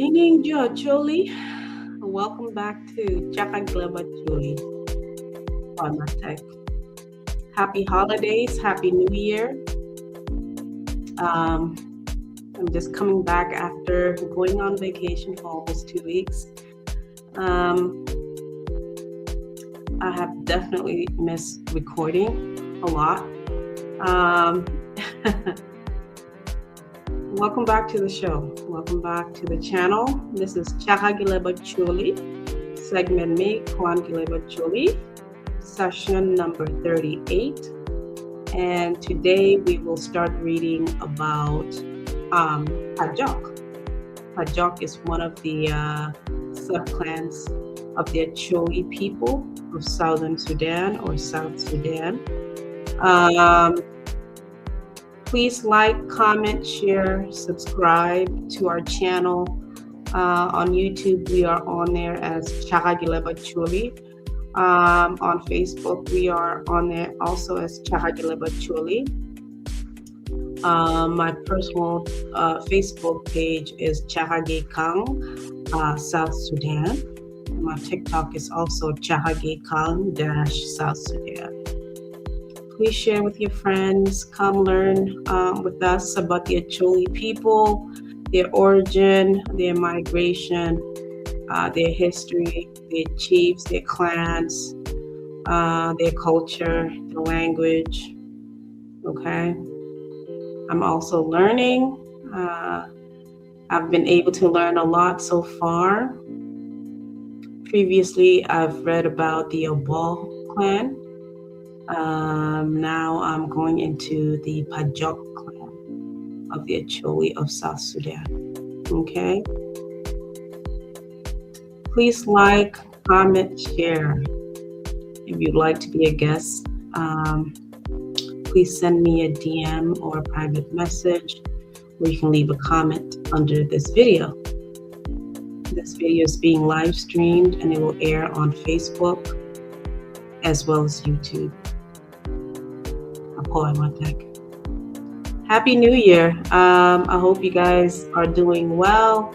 Leb Acholi. Welcome back to Chaka Leb Acholi on my tech. Happy holidays, happy new year. I'm just coming back after going on vacation for almost 2 weeks. I have definitely missed recording a lot. Welcome back to the show. Welcome back to the channel. This is Chaka Leb Acholi, segment me, Kwan Leb Acholi, session number 38. And today we will start reading about Pajok. Pajok is one of the subclans of the Acholi people of Southern Sudan or South Sudan. Please like, comment, share, subscribe to our channel. On YouTube, we are on there as Chaka Leb Acholi. On Facebook, we are on there also as Chaka Leb Acholi. My personal Facebook page is Chaka Kang, South Sudan. My TikTok is also Chaka Kang South Sudan. Please share with your friends. Come learn with us about the Acholi people, their origin, their migration, their history, their chiefs, their clans, their culture, their language. Okay. I'm also learning. I've been able to learn a lot so far. Previously, I've read about the Obal clan. Now I'm going into the Pajok clan of the Acholi of South Sudan. Okay. Please like, comment, share. If you'd like to be a guest, please send me a DM or a private message, or you can leave a comment under this video. This video is being live streamed and it will air on Facebook as well as YouTube. Happy New Year. I hope you guys are doing well.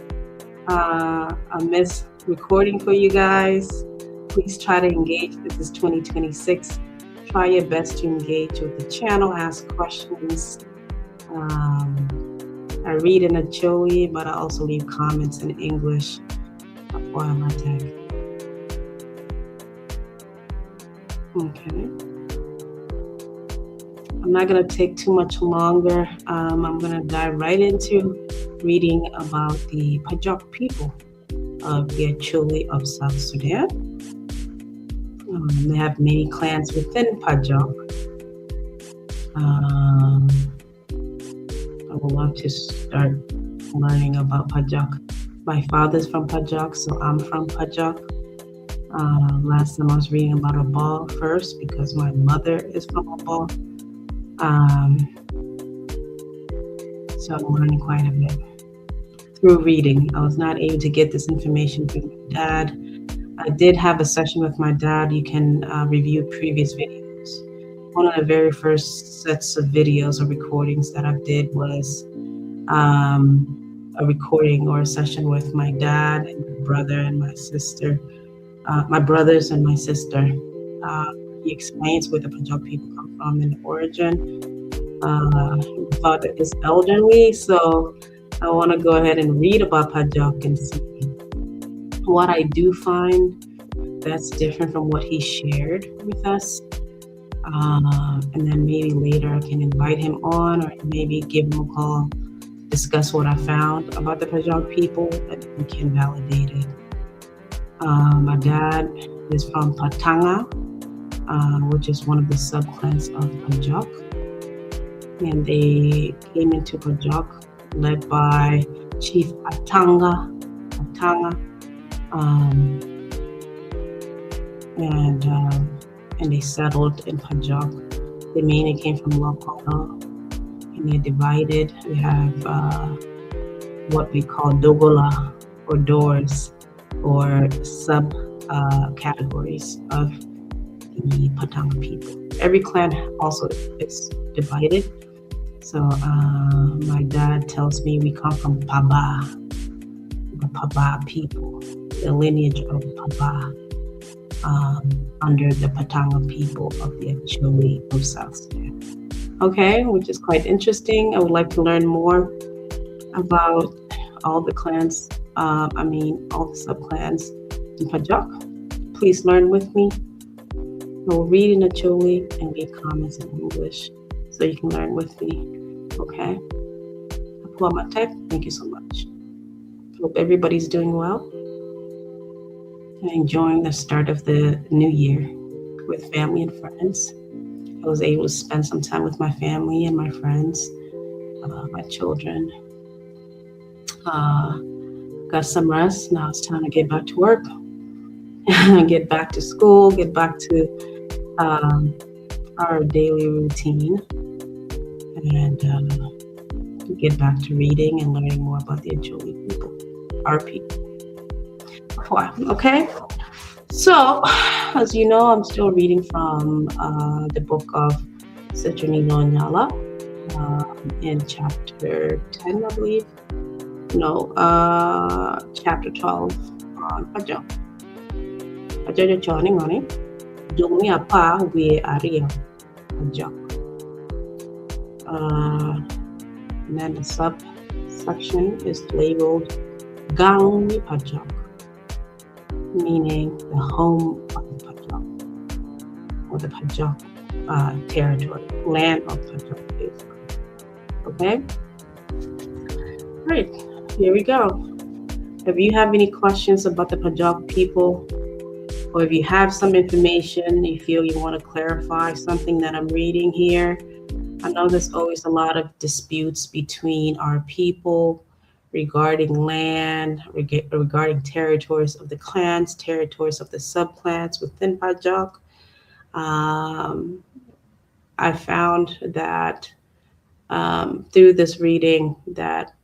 I miss recording for you guys. Please try to engage. This is 2026. Try your best to engage with the channel, ask questions. I read in Acholi, but I also leave comments in English. Okay. I'm not going to take too much longer. I'm going to dive right into reading about the Pajok people of the Acholi of South Sudan. They have many clans within Pajok. I would love to start learning about Pajok. My father's from Pajok, so I'm from Pajok. Last time I was reading about Obal first because my mother is from Obal. So I'm learning quite a bit through reading. I was not able to get this information from my dad. I did have a session with my dad. You can review previous videos. One of the very first sets of videos or recordings that I did was a recording or a session with my dad and my brother and my sister, my brothers and my sister. He explains where the Pajok people come from and the origin. He thought that it's elderly, so I want to go ahead and read about Pajok and see what I do find that's different from what he shared with us. And then maybe later I can invite him on or maybe give him a call, discuss what I found about the Pajok people, and we can validate it. My dad is from Patanga, which is one of the subclans of Pajok. And they came into Pajok led by Chief Atanga. And they settled in Pajok. They mainly came from Lokolo, and they're divided. We have what we call dogola or doors or sub categories of the Patanga people. Every clan also is divided. So my dad tells me we come from Paba. Paba people, the lineage of Paba, under the Patanga people of the Acholi of South Sudan. Okay, which is quite interesting. I would like to learn more about all the clans, all the subclans in Pajok. Please learn with me. I will read in Acholi and read comments in English so you can learn with me. Okay? Thank you so much. Hope everybody's doing well and enjoying the start of the new year with family and friends. I was able to spend some time with my family and my friends, my children. Got some rest. Now it's time to get back to work, get back to school, get back to our daily routine, and get back to reading and learning more about the Acholi people, our people. Okay, so as you know, I'm still reading from the book of Citronino Nyala in chapter 10, I believe. No, chapter 12 on Pajok. Pajok Johnny Money. Jumi apa we Aria Pajok. And then the subsection is labeled Gauni Pajok, meaning the home of the Pajok, or the Pajok territory, land of Pajok, basically. Okay? Right, here we go. If you have any questions about the Pajok people, or if you have some information you feel you want to clarify something that I'm reading here, I know there's always a lot of disputes between our people regarding land, regarding territories of the clans, territories of the subclans within Pajok. I found that through this reading that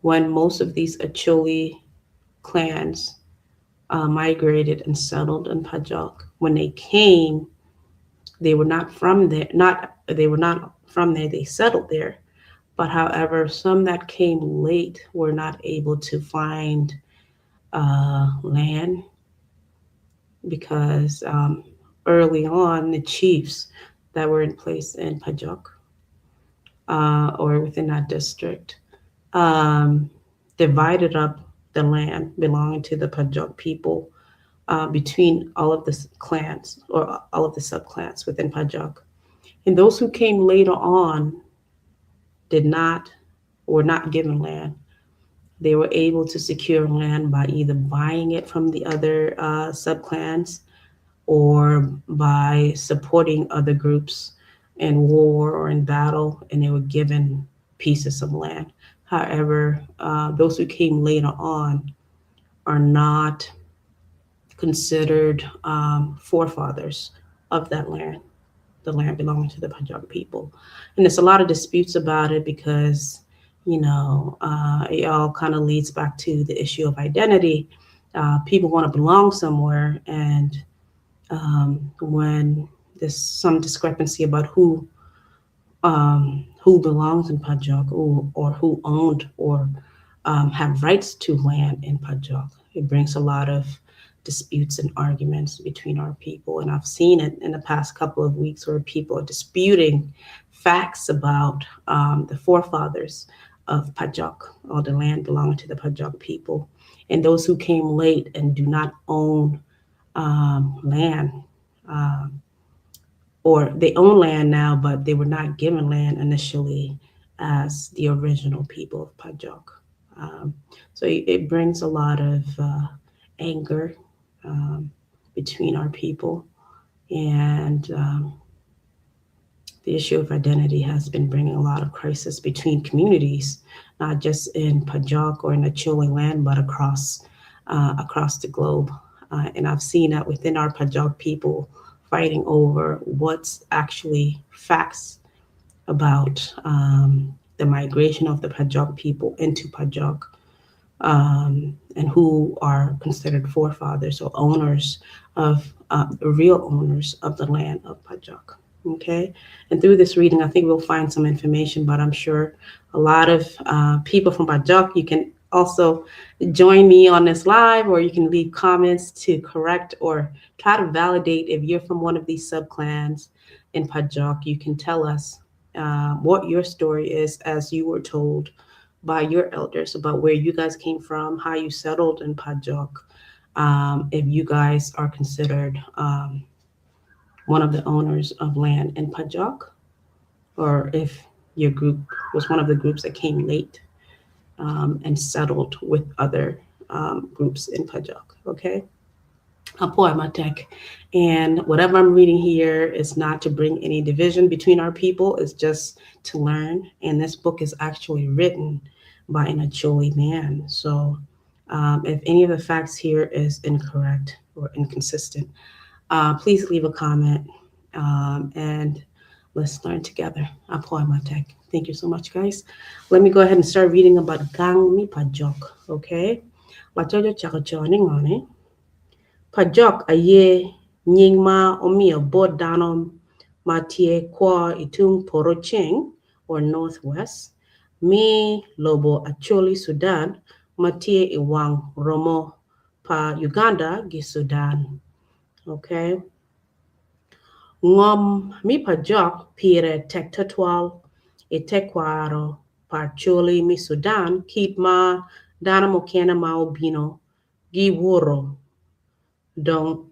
when most of these Acholi clans migrated and settled in Pajok, when they came, they were not from there. They settled there. But however, some that came late were not able to find land because early on, the chiefs that were in place in Pajok or within that district divided up the land belonging to the Pajok people between all of the clans or all of the subclans within Pajok. And those who came later on were not given land. They were able to secure land by either buying it from the other subclans or by supporting other groups in war or in battle, and they were given pieces of land. However, those who came later on are not considered forefathers of that land, the land belonging to the Pajok people. And there's a lot of disputes about it because, it all kind of leads back to the issue of identity. People want to belong somewhere, and when there's some discrepancy about who belongs in Pajok or who owned or have rights to land in Pajok, it brings a lot of disputes and arguments between our people. And I've seen it in the past couple of weeks where people are disputing facts about the forefathers of Pajok, or the land belonging to the Pajok people. And those who came late and do not own land, or they own land now, but they were not given land initially as the original people of Pajok. So it brings a lot of anger between our people, and the issue of identity has been bringing a lot of crisis between communities, not just in Pajok or in the Acholi land, but across the globe. And I've seen that within our Pajok people fighting over what's actually facts about the migration of the Pajok people into Pajok, and who are considered forefathers or owners of the real owners of the land of Pajok. Okay, and through this reading, I think we'll find some information, but I'm sure a lot of people from Pajok, you can also join me on this live, or you can leave comments to correct or try to validate if you're from one of these subclans in Pajok. You can tell us what your story is as you were told by your elders about where you guys came from, how you settled in Pajok, if you guys are considered one of the owners of land in Pajok, or if your group was one of the groups that came late and settled with other groups in Pajok. Okay, I'll pull out my deck, and whatever I'm reading here is not to bring any division between our people. It's just to learn. And this book is actually written by an Acholi man. So if any of the facts here is incorrect or inconsistent, please leave a comment and let's learn together. I'll pull out my deck. Thank you so much, guys. Let me go ahead and start reading about Gang Mi Pajok, okay? Wachojo Chaka Choni Pajok aye nying ma omio bod danom matie kwa itung porocheng or northwest. Mi lobo Acholi Sudan matie iwang romo pa Uganda gi Sudan, okay? Ngom mi Pajok pire tek tatwal e tekwaro Acholi mi Sudan kit ma dana mokena ma obino gi wuro don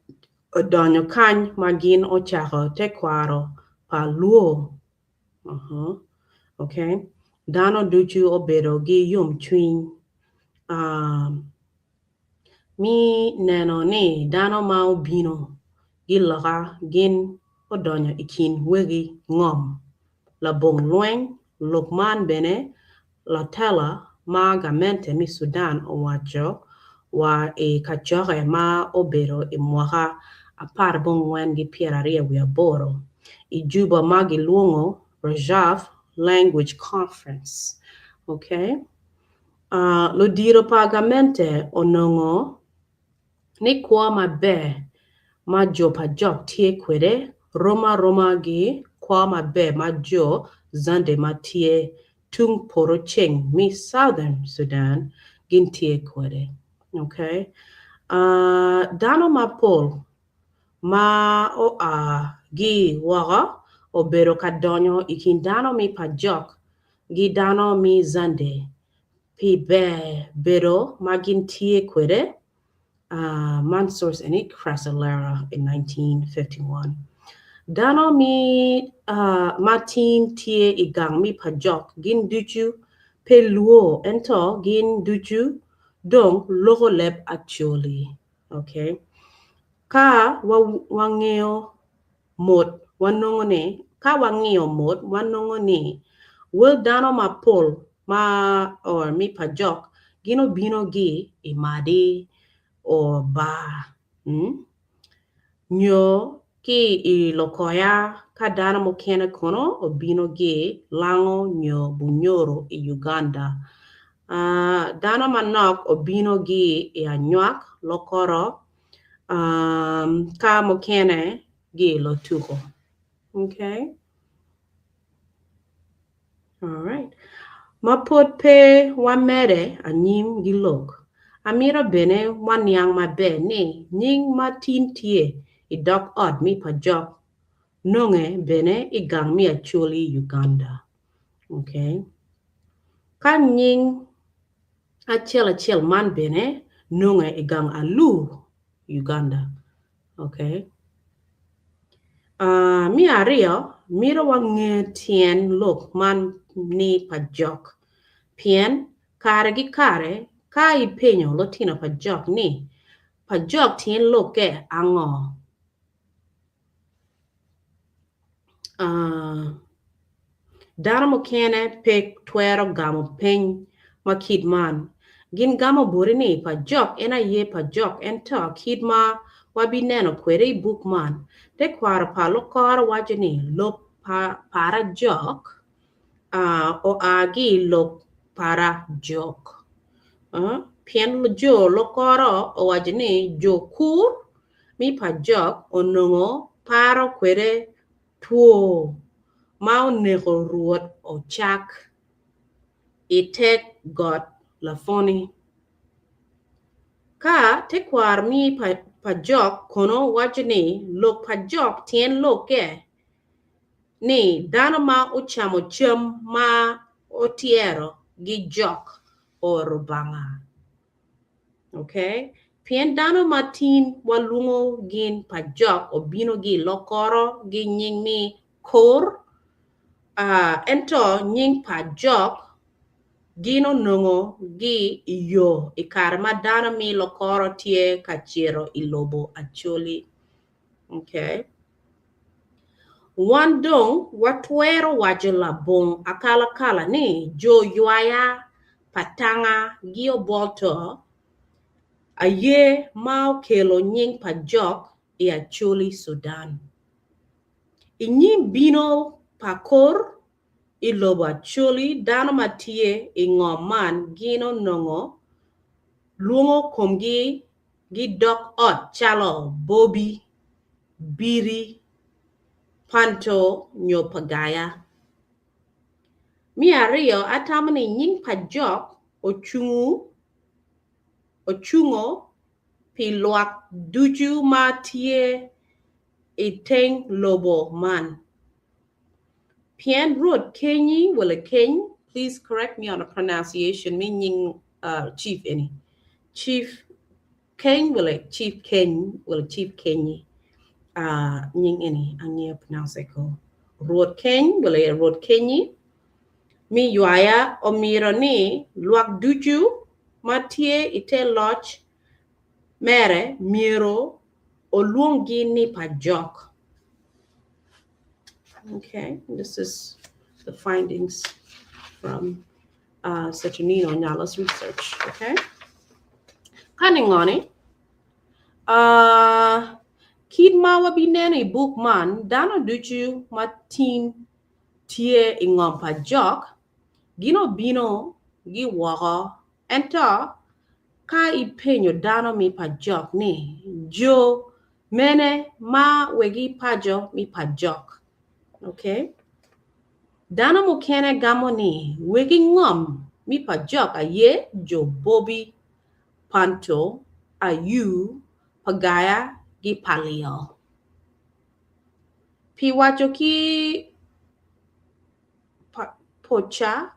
donyo kany magin ochako tekwaro pa luo. Okay. Dano duchu obedo gi yum twin. Mi neno ni dano ma obino gi loka gin odonyo ikin wegi ngom. La bong lueng lukman bene la tela ma gamente mi Sudan owacho wa e kachore ma obedo e mwaka apar bongwen gi pieraria wiaboro. I juba magi luongo Rajaf Language Conference. Okay. Lo diro pagamente onongo ni kwa mabe ma jo Pajok tie kwede Roma gi kwa mabe ma jo zande ma tie tung porocheng mi Southern Sudan gin tie kwede. Okay. Dano mapol ma o gi waga o bero kadonyo ikin dano mi Pajok gi dano mi zande pi be bero magin tie kwede Mansour's and Crasalera in 1951. Dano mi Martin tie igang mi Pajok gin duchu pe luo ento gin duchu dong logo Leb Acholi. Okay. Ka wangeo mot wanongone ka wangeo mot wanongone will dano mapol ma or mi Pajok gino bino gi imadi or ba nyo ki I lokoya ka dano mokena kono o bino gi lango nyo bunyoro I Uganda. Dano manok obino gi anywak lokoro ka mokene gi lotuko. Okay. All right. Mapot pe wamere anyim gilok. Amira bene wanyang mabe ne nying matin tie I dok od mi Pajok nonge bene igang mi Acholi Uganda. Okay. Kan nying Achel man bene nunga igang alu Uganda. Okay. Mi ario mira wange tien look man ni Pajok. Pien kare gi kare ka ipenyo lotina Pajok ni. Pajok tien look e ango. Dara mokene pek tuero gamo peng makid man. Gin gamo burini Pajok ena ye Pajok ento kidma wabineno kwere bookman. De kwara pa lokora wajini lo para jok o agi lo para jok. Pien lo jo lokora o wajini jo kur mi Pajok onongo para kwere tuo mau nego ruot o chak itek got lafoni Ka te kwar mi pajok kono wajini lok pajok tien loke ni dano ma ochamo cham ma otiero gi jok o rubanga. Okay? Pien dano matin walungo gin pajok obino gi lokoro gi nying mi kor ento nying pajok gino nongo gi yo ikar ma dano mi lokoro tie kachiro ilobo acholi. Okay? Wan dong watwero wajo labong akala kala ni jo yuaya patanga gi obolto aye ma okelo nying pajok e acholi Sudan. Inyim bino pakor ilobo acholi dano matie ingoman gino nongo lungo komgi gi dok ot chalo bobi biri panto nyopagaya. Mi ario atamani nying pajok ochungo piluak duju matie iteng lobo man. Pien road Kenyi wala Keny, please correct me on the pronunciation, meaning chief any. Chief Keny wala Chief Keny wala Chief Kenyi. Nying any, ang pronounce ko. Road Keny wala road Kenyi. Mi yuaya omiro ni luak duju matie ite loch mere miro olungi ni pajok. Okay, this is the findings from Saturnino Nyala's research. Okay, kaningoni kid mawa binene book man dano duchu matin tie ingom pajok gino bino gi wako ento ka ipenyo dano mi pajok ni jo mene ma wegi pajo mi pajok. Okay. Dano mukene gamo ni wegi ngom mi pajok aye jo bobi panto ayu pagaya gi palio. Pi wacho ki pocha,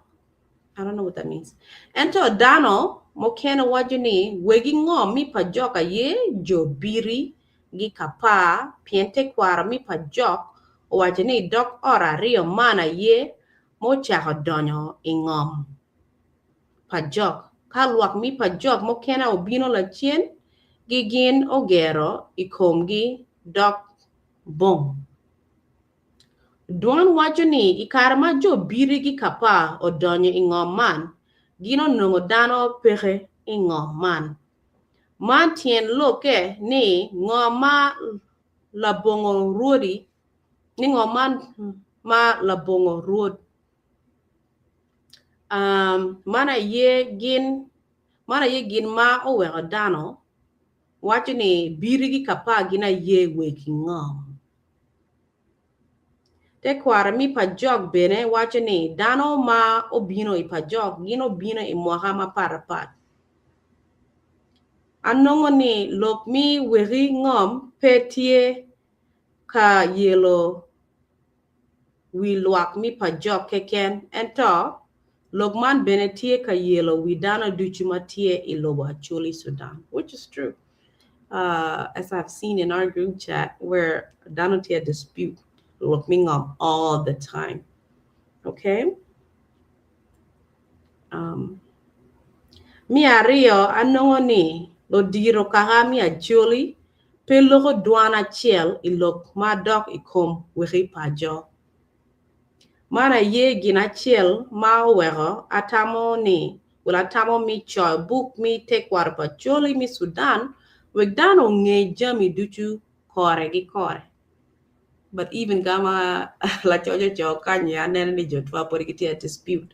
I don't know what that means. Ento dano mukene wajo ni wegi ngom mi pajok aye jo biri gi kapa piente kwara mi pajok wajini dok ora rio mana ye mo chako donyo ingom pajok kaluak mi pajok mo kena obino la chien gigin ogero ikomgi dok bong duan wajini ikarma jo birigi kapa o donyo ingom man gino nungo dano pehe ingom man tien loke ni ngoma labongo ruodi ningoman ma labongo road mana ye gin ma owero dano wacho ni birigi kapa gina ye weki ngom te kwara mi pajok bene wacho ni dano ma obino i pajok gino bino i mwaka ma parapat anongo ni lok mi weri ngom petie ka yelo wi luak mi pajok keken ento logman benetie ka yelo wi dana duchumatie ilobo acholi Sudan, which is true. As I've seen in our group chat where dana tia dispute looking up all the time. Okay. Mi ario anongo ni lo diro kahami acholi pe loko duana chiel ilok madok ikom wiri pajok. Mana ye gina chiel ma wero atamo ni wala atamo mi choy book mi take war pa choli mi Sudan wek dano nge jami duchu kore gi kore. But even gama la chojo cho kanya nene ni jotwa pori kiti a dispute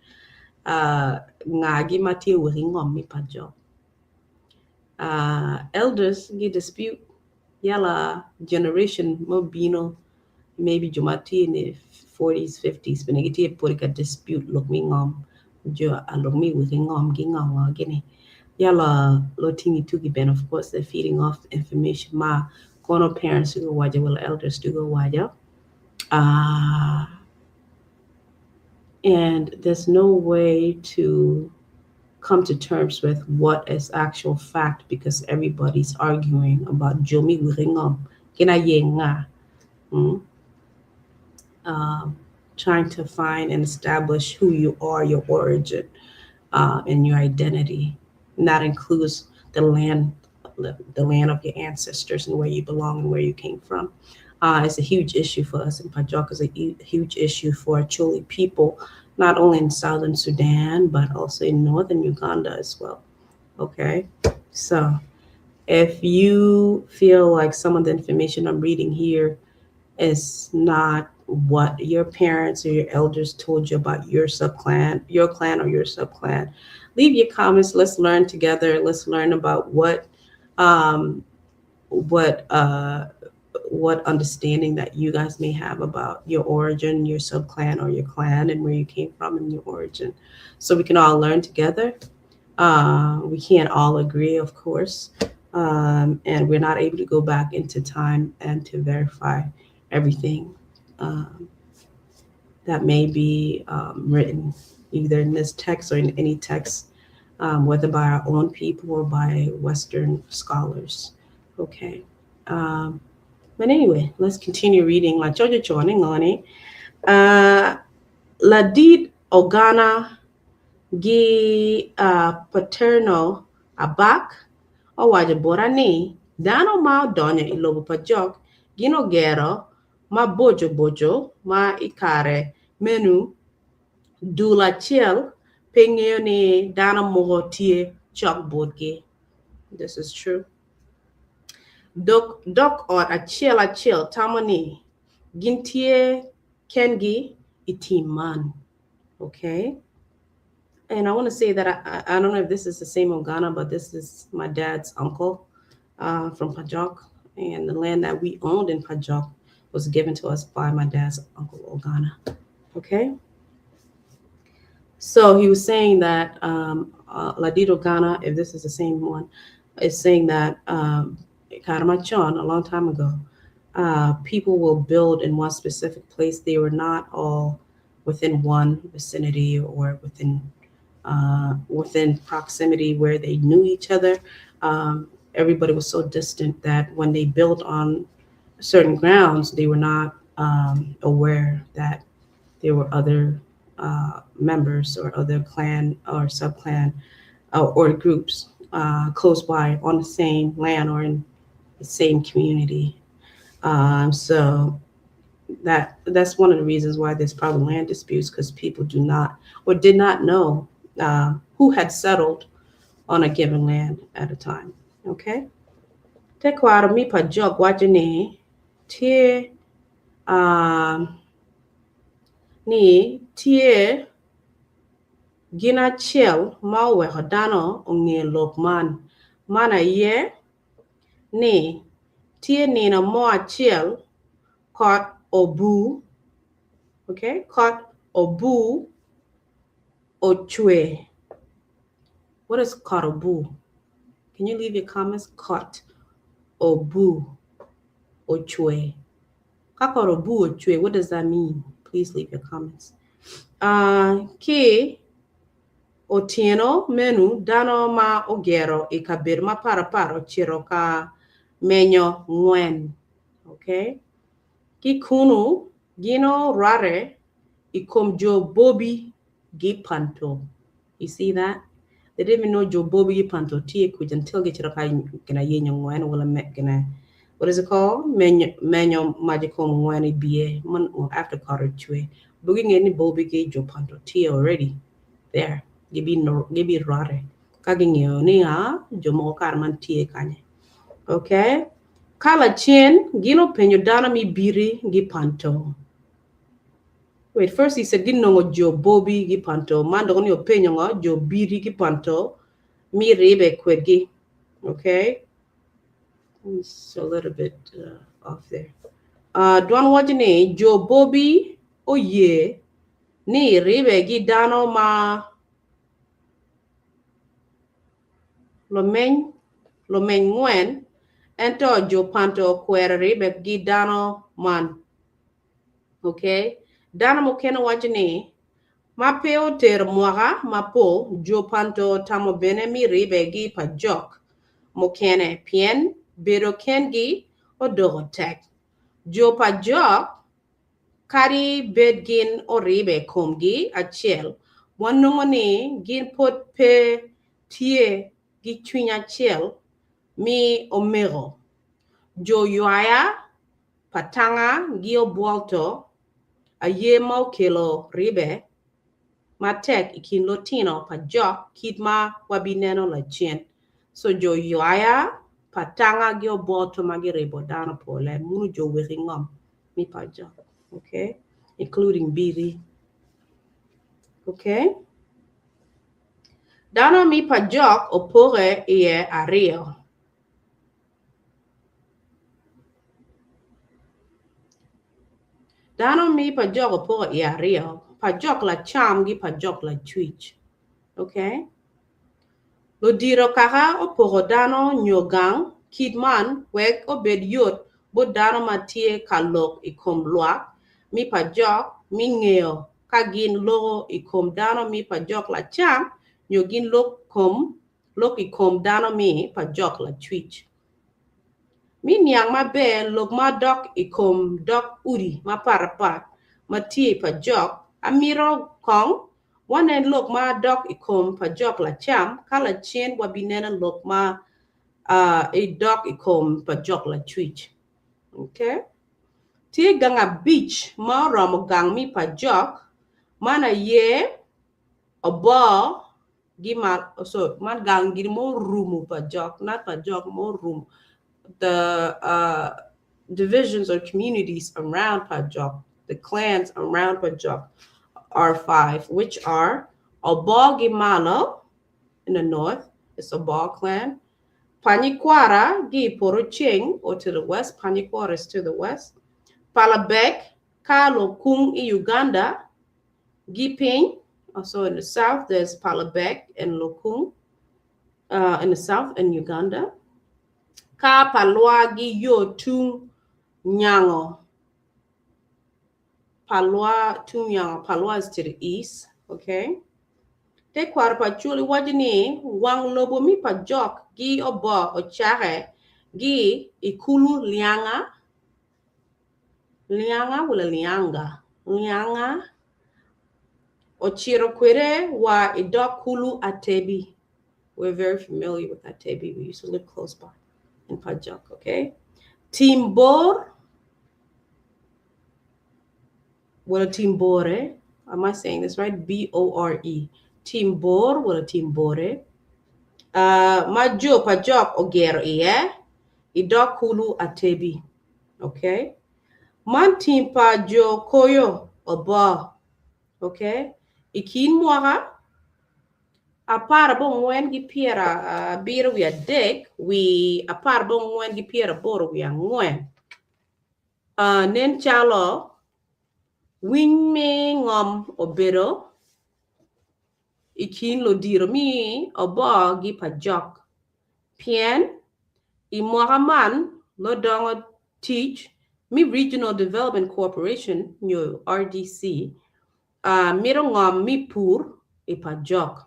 ngagi mati weri ngom mi pajo. Elders gi dispute yala generation mo bino maybe jumati ni 40s, 50s, benegiti porika dispute look me ngom jo along me with ngom gi ngom gini. Yala lotini tuki ben, of course, they're feeding off the information. Ma kono parents to go waja, well elders to go waja. Uh, and there's no way to come to terms with what is actual fact because everybody's arguing about jomi wiringom kina yenga, mm, um, trying to find and establish who you are, your origin, and your identity. And that includes the land, the land of your ancestors and where you belong and where you came from. It's a huge issue for us in Pajok. It's a huge issue for Acholi people, not only in southern Sudan but also in northern Uganda as well. Okay, so if you feel like some of the information I'm reading here is not what your parents or your elders told you about your subclan, your clan or your subclan, leave your comments. Let's learn together. Let's learn about um, what what understanding that you guys may have about your origin, your subclan or your clan, and where you came from and your origin, so we can all learn together. We can't all agree, of course, and we're not able to go back into time and to verify everything um, that may be written either in this text or in any text, whether by our own people or by Western scholars. Okay. Um, but anyway, let's continue reading. La Chojo Chone Ngoni. La Did Ogana Gi Paterno Abak Owaja Borani. Dano Ma Donya Ilobo Pajok. Gino Gero Ma Bojo Bojo Ma Ikare Menu Dula Chiel Pingioni Dana Mohotie Chok Bodge. This is true. Dok or a chill Tamani Gintie Kengi Itiman. Okay. And I want to say that I don't know if this is the same Ogana, but this is my dad's uncle from Pajok. And the land that we owned in Pajok was given to us by my dad's uncle Ogana. Okay. So he was saying that Ladido Ghana, if this is the same one, is saying that Karamachon, a long time ago, people will build in one specific place. They were not all within one vicinity or within proximity where they knew each other. Everybody was so distant that when they built on certain grounds, they were not aware that there were other members or other clan or subclan or groups close by on the same land or in the same community. So that's one of the reasons why there's probably land disputes because people do not or did not know who had settled on a given land at a time. Okay. Te kwara mi pa jog wajane tie um, ni tie gina chiel ma weho dano onge lokman mana ye ni tie nina mo achiel kot obu, okay, kot obu ochwe. What is kot obu? Can you leave your comments? Kot obu ochwe. Kakot obu ochwe, what does that mean? Please leave your comments. Ki otieno menu dano ma ogero ikabir ma para chiro ka menyo ngwen. Okay. Ki kunu gino rare ikom jo bobi gipanto. You see that? They didn't even know jo bobi gipanto tie kuj until get chiro ka gina yenyo ngwen wala me gina. What is it called? Menyo magical ngwen bie man after quarter chwe. Booking any bobi ge jo panto tie already there. Gibi rare kagingyo ni ha jomo karman tie kanye. Okay, kala chin gino penyo dana mi biri gi panto. Wait, first he said gino jo bobi gi panto mando ni penyo ngo jo biri gi panto mi rebe kwegi. Okay, it's a little bit off there. Don wajine jo bobi oye ni rebe gi dano ma lo men ngwen ento jo panto kwere ribe gi dano man. Okay? Dano mo kena wajini ma peo ter mwaga ma po jo panto tamo bene mi ribe gi pajok mo kene pien bedo kengi o dogo tek. Jo pajok kari bedgin o ribe komgi achiel wanungo ni gin pot pe tie gi chuny achiel mi omego. Jo yuaya patanga gi obualto aye ma okelo ribe matek ikin lotino pajok kit ma wabineno la chien. So jo yuaya patanga gi obualto magiribo dano pole munu jo wiki ngom mi pajok. Okay? Including Biri. Okay? Dano mi pajok opore iye ario. Dano mi pajok opore iye ario. Pajok la cham gi pajok la twitch. Okay? Lo diro kaka oporo dano nyogang kidman wek obed yot bo dano matie kalok ikom luak mi pajok mi ngeo kagin logo ikom dano mi pajok la cham nyogin lok ikom dano mi pajok la twitch. Mi niang mabe lok ma dok ikom dok uri ma parapat matie pajok amiro kong wanen lok ma dok ikom pajok la cham kala chien wabinena lok ma dok ikom pajok la twitch. Okay? Tie ganga beach ma romo gang mi pajok mana ye obo gima so man gang giri mo rumu pajok not pajok mo room the divisions or communities around Pajok, the clans around Pajok are 5, which are Obal Gimalo in the north, it's a Obal clan. Panikwara Gi Poroching, or to the west, Panikwara is to the west. Palabek, Kalo Kung in Uganda. Giping, also in the south, there's Palabek and Lokung in the south in Uganda. Ka Palwa Gi Yo Tung Nyango. Palwa Tung Nyango. Palwa is to the east, okay? Te kwarpa chuli wajini wang lobo mi pajok gi obo ochare gi ikulu lianga. Lianga wala lianga. Lianga. Ochiro kwere wa idokulu Atebi. We're very familiar with Atebi. We used to live close by in Pajok, okay? Timbor. Wala Timbore. Am I saying this right? B-O-R-E. Timbor wala Timbore. Majo Pajok ogero iye. Idokulu Atebi. Okay? Man timpa jo koyo oba. Okay? Ikin mwaka. Apara bo ngwen gi piera biro wi adek wi apara bo ngwen gi piera boro wi angwen. Nen chalo wing me ngom obero ikin lo diro mi obo gi pajok. Pien I mwakaman lo dongo teach mi Regional Development Corporation nyo RDC miro ngom mi pur I pajok.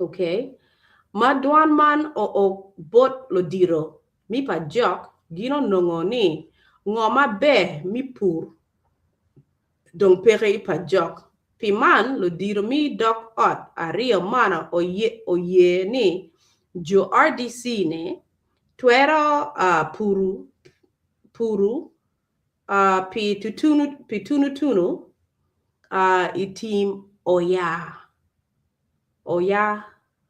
Okay, madwan man o bot lo diro mi pajok gino nongo ni ngoma be mi pur dong pere I pajok pi man lo diro mi dok ot ario mana o ye ni jo RDC ne twero puru pi tunu itim Oya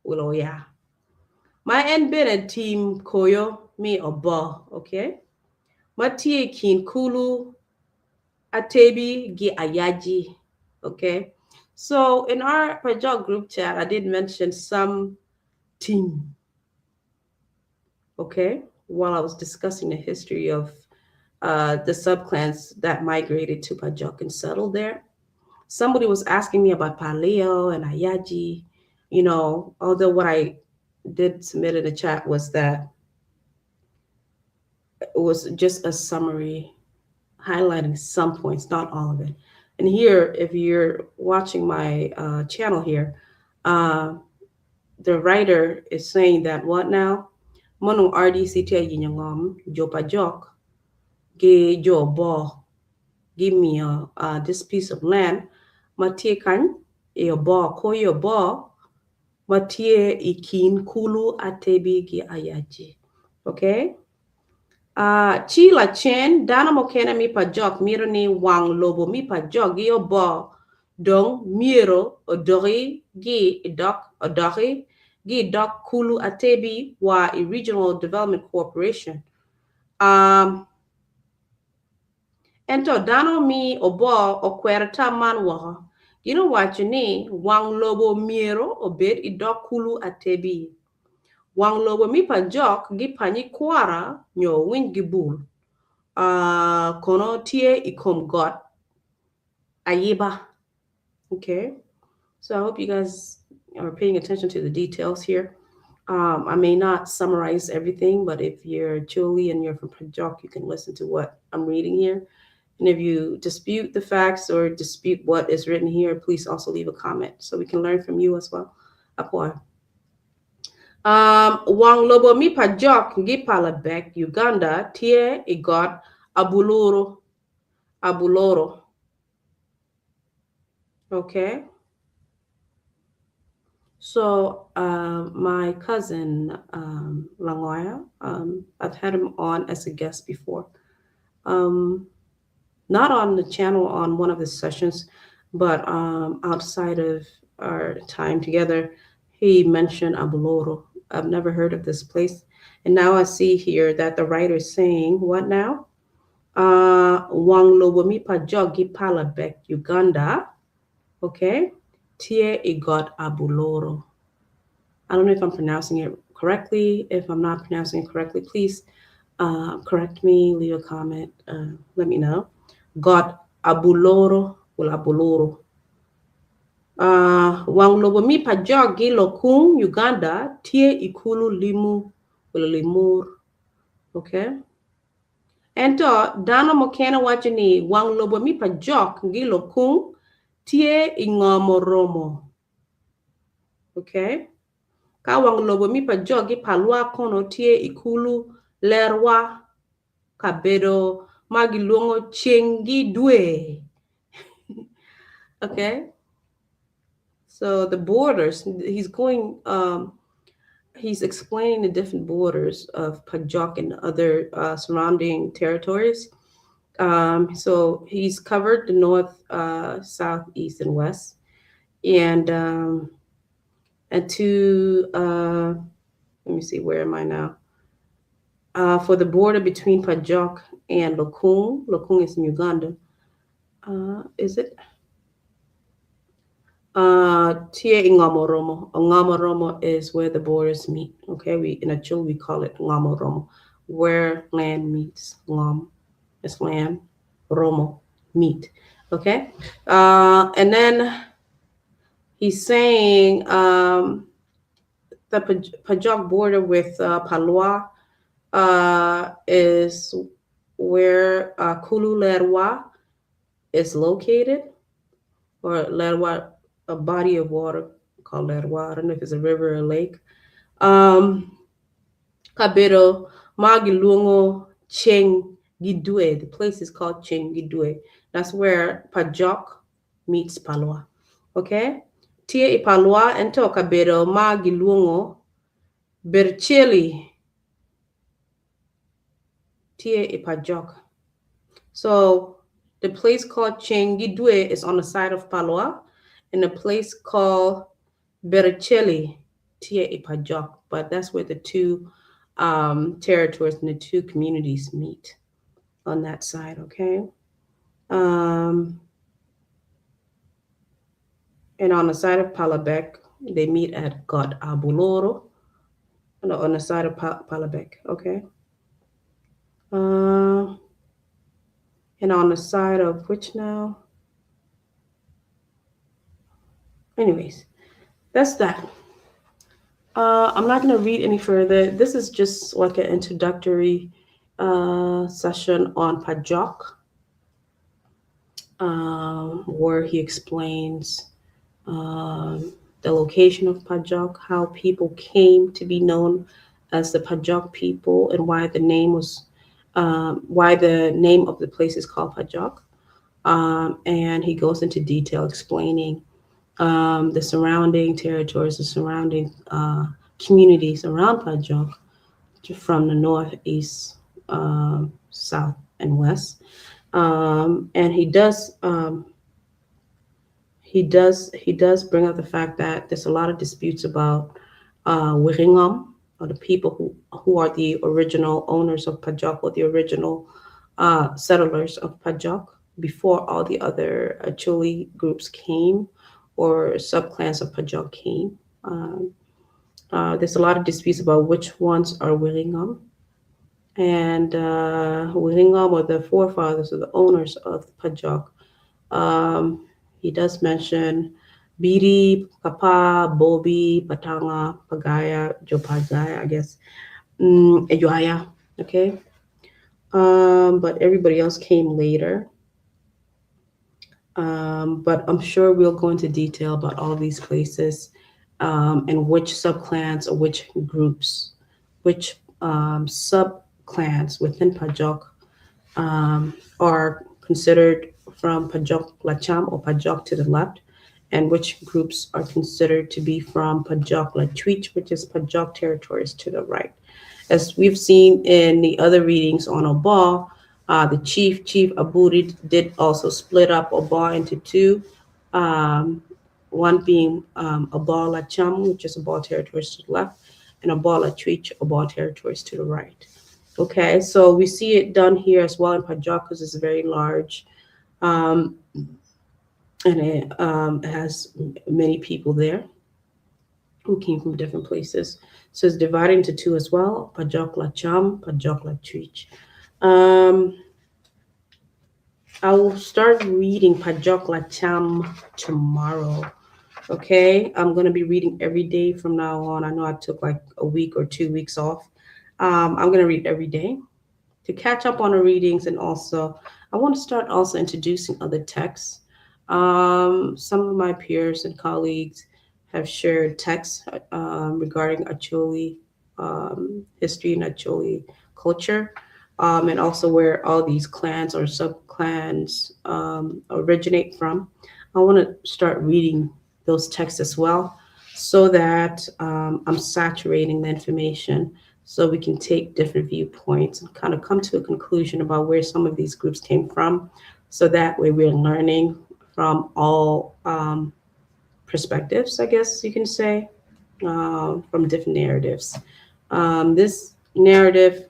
will Oya. My en been team koyo me obo, okay? Matie kin kulu Atebi gi ayaji, okay? So in our Pajok group chat, I did mention some team, okay? While I was discussing the history of the subclans that migrated to Pajok and settled there. Somebody was asking me about Paleo and Ayaji. You know, although what I did submit in the chat was that it was just a summary highlighting some points, not all of it. And here, if you're watching my channel here, uh, the writer is saying that what now? Monu RDCT yinyangom jo Pajok ge jo bo give me this piece of land. Matie kan e bo ko yo bo matie ikin kulu atebi gi ayaji. Okay? Chi la chen dana mokena mi Pajok miro ni wang lobo mi Pajok gi yo bo dong miro odori gi odori gi dok kulu atebi wa regional development corporation. Ento dano mi obo okwerta man waha. You know what you need? Wang lobo miro obed idok kulu atebi. Wang lobo mi Pajok gi pani kwara nyo win gibul. Kono tie ikom got ayiba. Okay. So I hope you guys are paying attention to the details here. I may not summarize everything, but if you're Julie and you're from Pajok, you can listen to what I'm reading here. And if you dispute the facts or dispute what is written here, please also leave a comment so we can learn from you as well. Apoy. Wang lobo mi Pajok gi palabek Uganda tie igot abuloro. Okay. So my cousin Langoya, I've had him on as a guest before. Not on the channel on one of the sessions, but outside of our time together, he mentioned Abuloro. I've never heard of this place. And now I see here that the writer is saying, what now? Wang Lobomi Pajogi Palabek, Uganda. Okay. Tie Igot Abuloro. I don't know if I'm pronouncing it correctly. If I'm not pronouncing it correctly, please correct me, leave a comment, let me know. God Abuloro, Abuloro. Wang lobo mi Pajok gi lokung Uganda tie ikulu limu limur. Okay. Ento dana mokena wachini wang lobo mi Pajok gi lokung tie ingomoromo. Okay. Ka wang lobo mi Pajok gi palwa kono tie ikulu lerwa kabedo magilongo chengi due. Okay. So the borders, he's explaining the different borders of Pajok and other surrounding territories. So he's covered the north, south, east, and west. And to, let me see, where am I now? For the border between Pajok and Lokung is in Uganda. Is it? Tie Ngomoromo. Ngomoromo is where the borders meet. Okay, in Acholi we call it Ngomoromo, where land meets. Ngom is land, Romo meet. Okay, and then he's saying the Pajok border with Palua is where Kulu Lerwa is located, or Lerwa, a body of water called Lerwa. I don't know if it's a river or a lake. Kabero, Magilungo, Cheng Gidue. The place is called Cheng Gidue. That's where Pajok meets Palua. Okay? Tia Palua ento Kabero, Magilungo, Bercheli, Tia Pajok. So the place called Cheng Gidue is on the side of Palua, and a place called Bercheli, Tia Pajok. But that's where the two territories and the two communities meet on that side, okay? And on the side of Palabek, they meet at God Abuloro. No, on the side of Palabek, okay? And on the side of which now? Anyways, that's that. I'm not going to read any further. This is just like an introductory session on Pajok, where he explains um, the location of Pajok, how people came to be known as the Pajok people, and why the name of the place is called Pajok. And he goes into detail explaining the surrounding territories, the surrounding communities around Pajok from the north, east, south, and west. And he does bring up the fact that there's a lot of disputes about Wiringum, or the people who are the original owners of Pajok, or the original settlers of Pajok before all the other Acholi groups came, or subclans of Pajok came. Um, there's a lot of disputes about which ones are Wiringum, and Wiringum, or the forefathers or the owners of Pajok. Um, he does mention Biri, Kapa, Bobi, Patanga, Pagaya, Jopagaya, I guess, Ejuaya. Okay. But everybody else came later. But I'm sure we'll go into detail about all these places, and which subclans or which groups, which subclans within Pajok are considered from Pajok Lacham, or Pajok to the left, and which groups are considered to be from Pajok Lachwich, which is Pajok territories to the right. As we've seen in the other readings on Obal, the Chief Aburi, did also split up Obal into two, um, one being Obal Lacham, which is Obal territories to the left, and Obal Lachwich, Obal territories to the right. Okay, so we see it done here as well in Pajak because it's very large, um, and it has many people there who came from different places. So it's divided into two as well: Pajak Lacham, Pajak Lachwich. Um, I will start reading Pajak Lacham tomorrow. Okay, I'm gonna be reading every day from now on. I know I took like a week or 2 weeks off. I'm gonna read every day to catch up on the readings, and also I want to start also introducing other texts. Some of my peers and colleagues have shared texts regarding Acholi history and Acholi culture, and also where all these clans or subclans originate from. I want to start reading those texts as well, so that I'm saturating the information, so we can take different viewpoints and kind of come to a conclusion about where some of these groups came from. So that way we're learning from all perspectives, I guess you can say, from different narratives. This narrative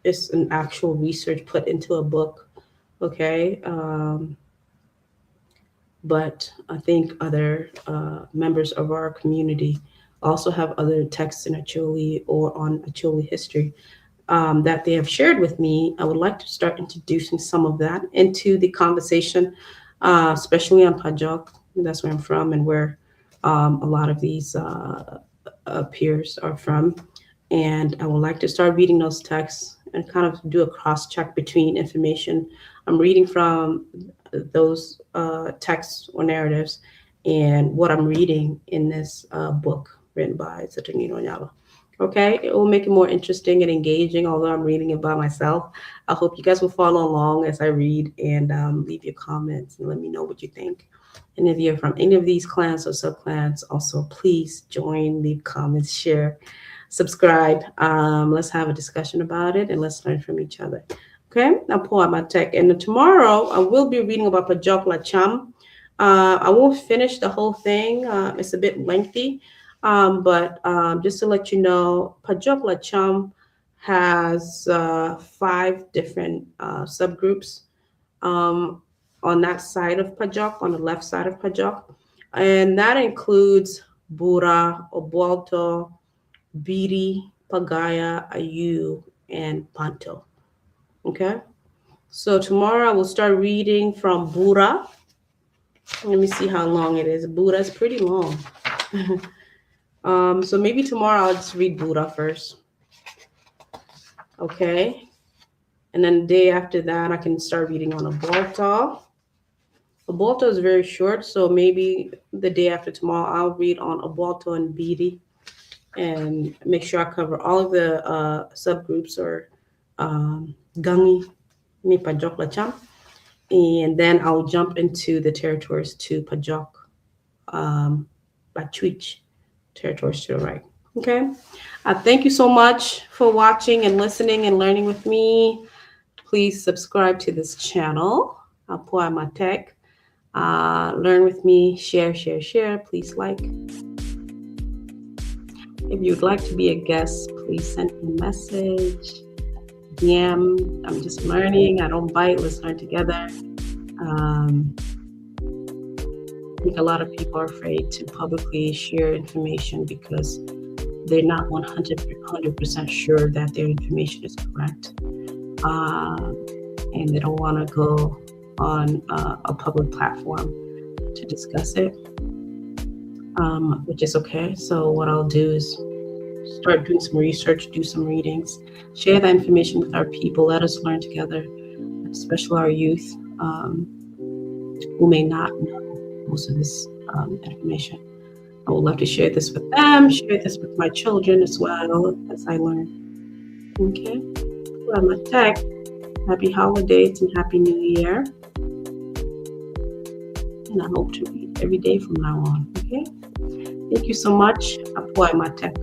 is an actual research put into a book, okay? But I think other members of our community also have other texts in Acholi or on Acholi history that they have shared with me. I would like to start introducing some of that into the conversation, especially on Pajok. That's where I'm from, and where a lot of these peers are from. And I would like to start reading those texts and kind of do a cross check between information I'm reading from those texts or narratives and what I'm reading in this book written by Saturnino Nyala. Okay, it will make it more interesting and engaging, although I'm reading it by myself. I hope you guys will follow along as I read, and leave your comments and let me know what you think. And if you're from any of these clans or subclans, also please join, leave comments, share, subscribe. Let's have a discussion about it, and let's learn from each other. Okay, I'll pull out my tech. And tomorrow I will be reading about Pajok Lacham. I won't finish the whole thing, it's a bit lengthy. But just to let you know, Pajok Lacham has 5 different subgroups um, on that side of Pajok, on the left side of Pajok. And that includes Bura, Obualto, Biri, Pagaya, Ayu, and Panto. Okay, so tomorrow I will start reading from Bura. Let me see how long it is. Bura is pretty long. So maybe tomorrow I'll just read Buddha first. Okay. And then the day after that, I can start reading on Aborta. Aborta is very short, so maybe the day after tomorrow, I'll read on Aborta and Bidi and make sure I cover all of the subgroups or Gangi, Mi Pajok Lacham. And then I'll jump into the territories to Pajok, Bachwich, territories to the right. Okay. Thank you so much for watching and listening and learning with me. Please subscribe to this channel. Apo my tech. Learn with me. Share. Please like. If you'd like to be a guest, please send me a message. DM. I'm just learning. I don't bite. Let's learn together. I think a lot of people are afraid to publicly share information because they're not 100% sure that their information is correct. And they don't want to go on a public platform to discuss it, which is okay. So what I'll do is start doing some research, do some readings, share that information with our people. Let us learn together, especially our youth who may not know most of this information. I would love to share this with them, share this with my children as well as I learn. Okay. Well, I'm a tech. Happy holidays and Happy New Year. And I hope to read every day from now on. Okay. Thank you so much. Apply my tech.